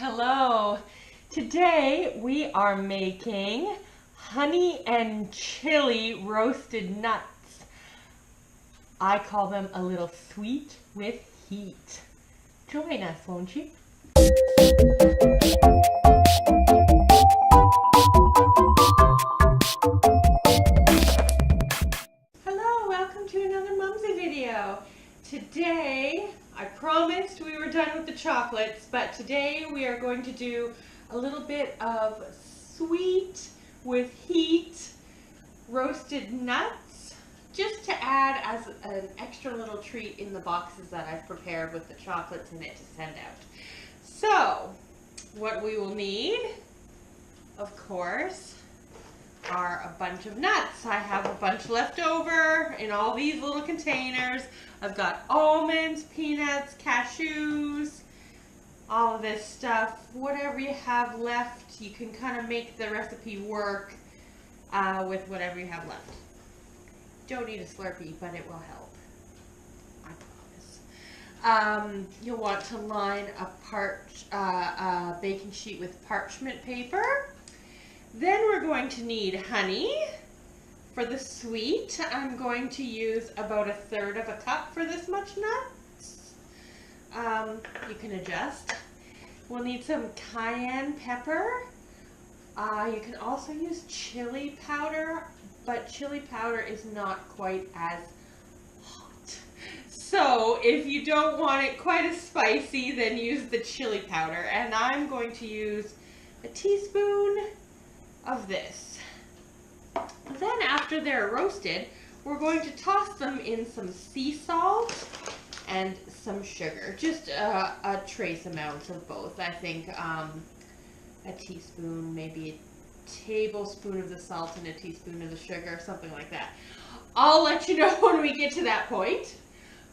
Hello. Today we are making honey and chili roasted nuts. I call them a little sweet with heat. Join us, won't you? Hello, welcome to another Mumsy video. Today, I promised we were done with the chocolates, but today we are going to do a little bit of sweet with heat roasted nuts, just to add as an extra little treat in the boxes that I've prepared with the chocolates in it to send out. So, what we will need, of course, are a bunch of nuts. I have a bunch left over in all these little containers. I've got almonds, peanuts, cashews, all of this stuff. Whatever you have left, you can kind of make the recipe work with whatever you have left. Don't need a Slurpee, but it will help. I promise. You'll want to line a baking sheet with parchment paper. Then we're going to need honey. For the sweet, I'm going to use about 1/3 of a cup for this much nuts. You can adjust. We'll need some cayenne pepper. You can also use chili powder, but chili powder is not quite as hot. So if you don't want it quite as spicy, then use the chili powder. And I'm going to use a teaspoon of this. Then after they're roasted, we're going to toss them in some sea salt and some sugar. Just a trace amount of both. I think a teaspoon, maybe a tablespoon of the salt and a teaspoon of the sugar, something like that. I'll let you know when we get to that point.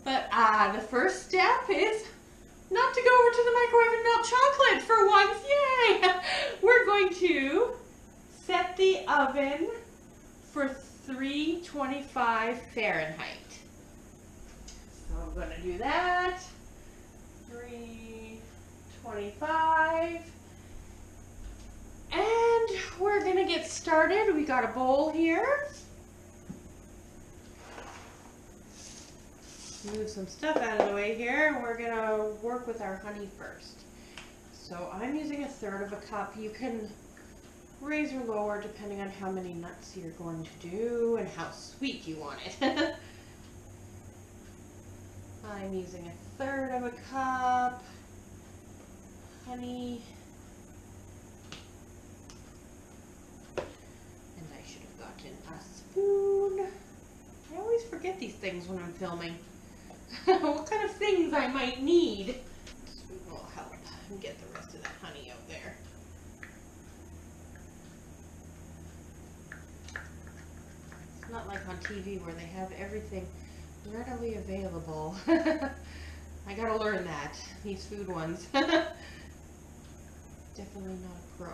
But the first step is not to go over to the microwave and melt chocolate for once. Yay! We're going to set the oven for 325 Fahrenheit. So I'm going to do that. 325. And we're going to get started. We got a bowl here. Move some stuff out of the way here. And we're going to work with our honey first. So I'm using 1/3 of a cup. You can raise or lower depending on how many nuts you're going to do and how sweet you want it. I'm using 1/3 of a cup honey, and I should have gotten a spoon. I always forget these things when I'm filming. What kind of things I might need. This spoon will help and get the rest of that honey out there. Not like on TV where they have everything readily available. I gotta learn that. These food ones. Definitely not a pro.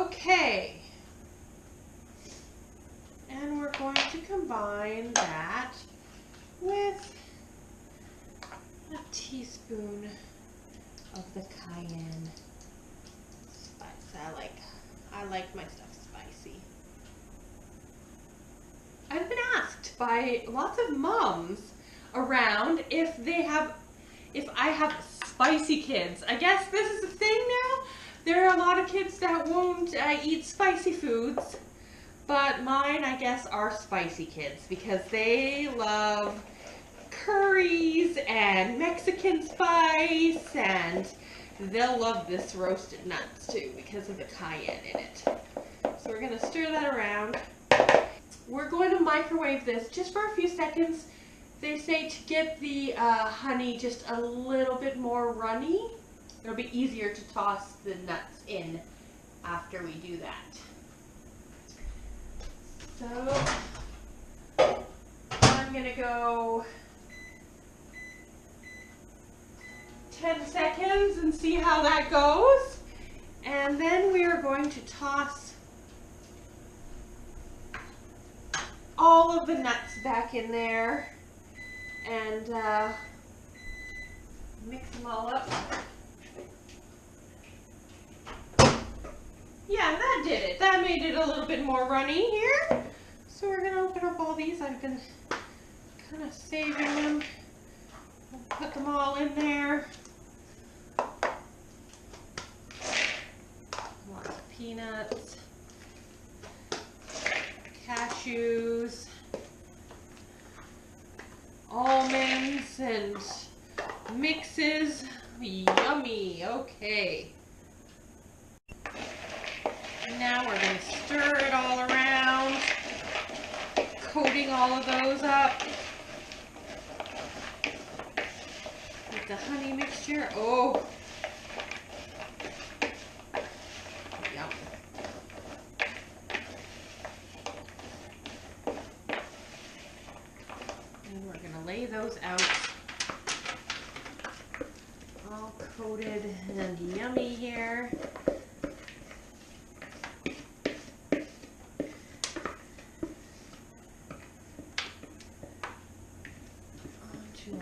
Okay. And we're going to combine that with a teaspoon of the cayenne spice. I like my stuff spicy. I've been asked by lots of moms around if I have spicy kids. I guess this is a thing now. There are a lot of kids that won't eat spicy foods, but mine, I guess, are spicy kids because they love curries and Mexican spice, and they'll love this roasted nuts too because of the cayenne in it. So we're going to stir that around. We're going to microwave this just for a few seconds. They say to get the honey just a little bit more runny. It'll be easier to toss the nuts in after we do that. So I'm going to go 10 seconds and see how that goes. And then we are going to toss all of the nuts back in there and mix them all up. did it. That made it a little bit more runny here. So we're gonna open up all these. I've been kind of saving them. We'll put them all in there. Lots of peanuts, cashews, almonds, and mixes. Yummy. Okay. Now we're going to stir it all around, coating all of those up with the honey mixture. Oh, yum. And we're going to lay those out all coated and yummy here.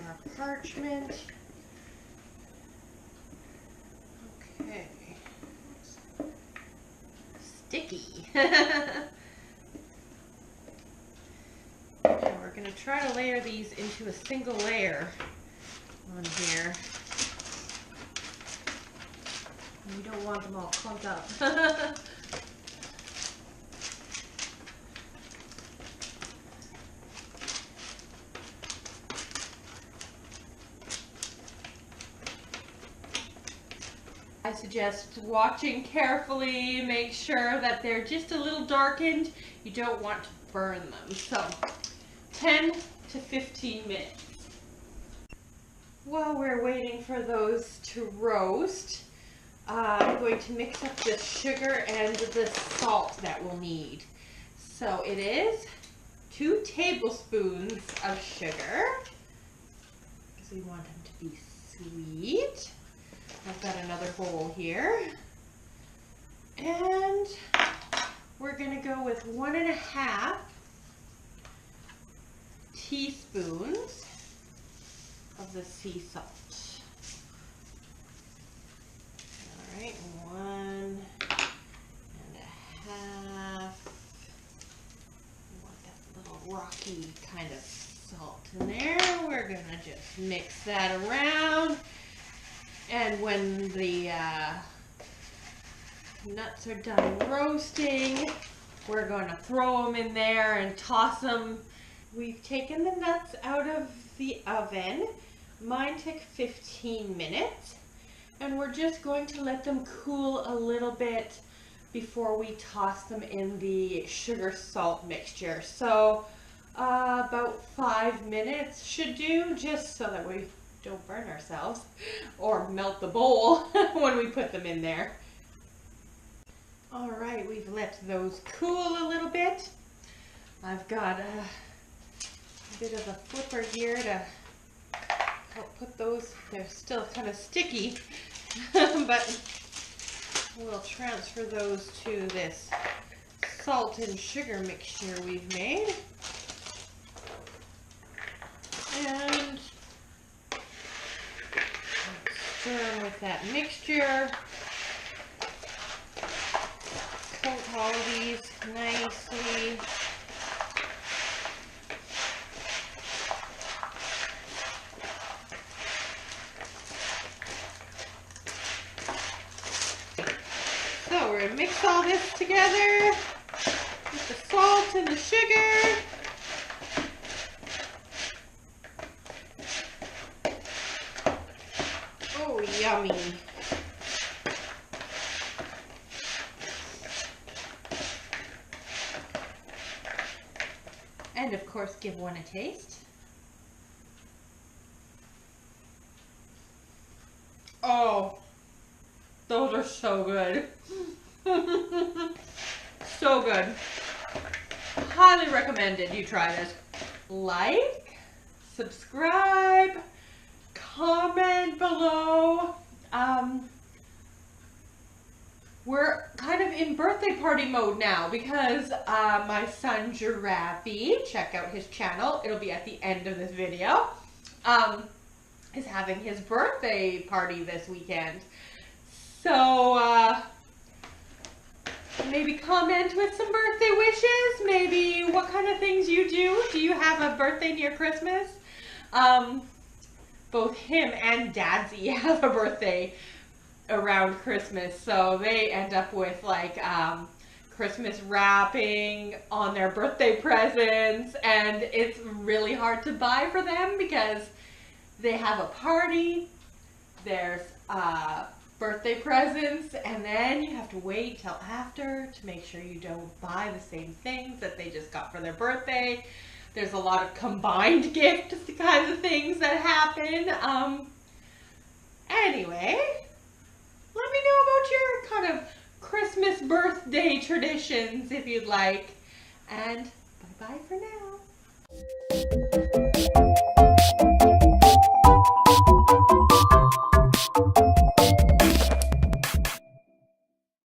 Our parchment. Okay. Sticky. Now we're going to try to layer these into a single layer on here. We don't want them all clumped up. I suggest watching carefully, make sure that they're just a little darkened. You don't want to burn them. So 10 to 15 minutes. While we're waiting for those to roast, I'm going to mix up the sugar and the salt that we'll need. So it is 2 tablespoons of sugar, because we want them to be sweet. I've got another bowl here. And we're going to go with 1.5 teaspoons of the sea salt. All right, 1.5. We want that little rocky kind of salt in there. We're going to just mix that around. And when the nuts are done roasting, we're going to throw them in there and toss them. We've taken the nuts out of the oven. Mine took 15 minutes. And we're just going to let them cool a little bit before we toss them in the sugar salt mixture. So about 5 minutes should do, just so that we don't burn ourselves or melt the bowl when we put them in there. All right, we've let those cool a little bit. I've got a bit of a flipper here to help put those. They're still kind of sticky, but we'll transfer those to this salt and sugar mixture we've made. And stir them with that mixture. Coat all of these nicely. So we're going to mix all this together with the salt and the sugar. Oh, yummy. And of course, give one a taste. Oh, those are so good. So good. Highly recommended you try this. Like, subscribe, comment below. We're kind of in birthday party mode now because my son Giraffe, check out his channel, it'll be at the end of this video, is having his birthday party this weekend. So maybe comment with some birthday wishes. Maybe what kind of things you do. Do you have a birthday near Christmas? Both him and Dadsy have a birthday around Christmas, so they end up with like Christmas wrapping on their birthday presents, and it's really hard to buy for them because they have a party, there's birthday presents, and then you have to wait till after to make sure you don't buy the same things that they just got for their birthday. There's a lot of combined gift kinds of things that happen. Anyway, let me know about your kind of Christmas birthday traditions if you'd like. And bye-bye for now.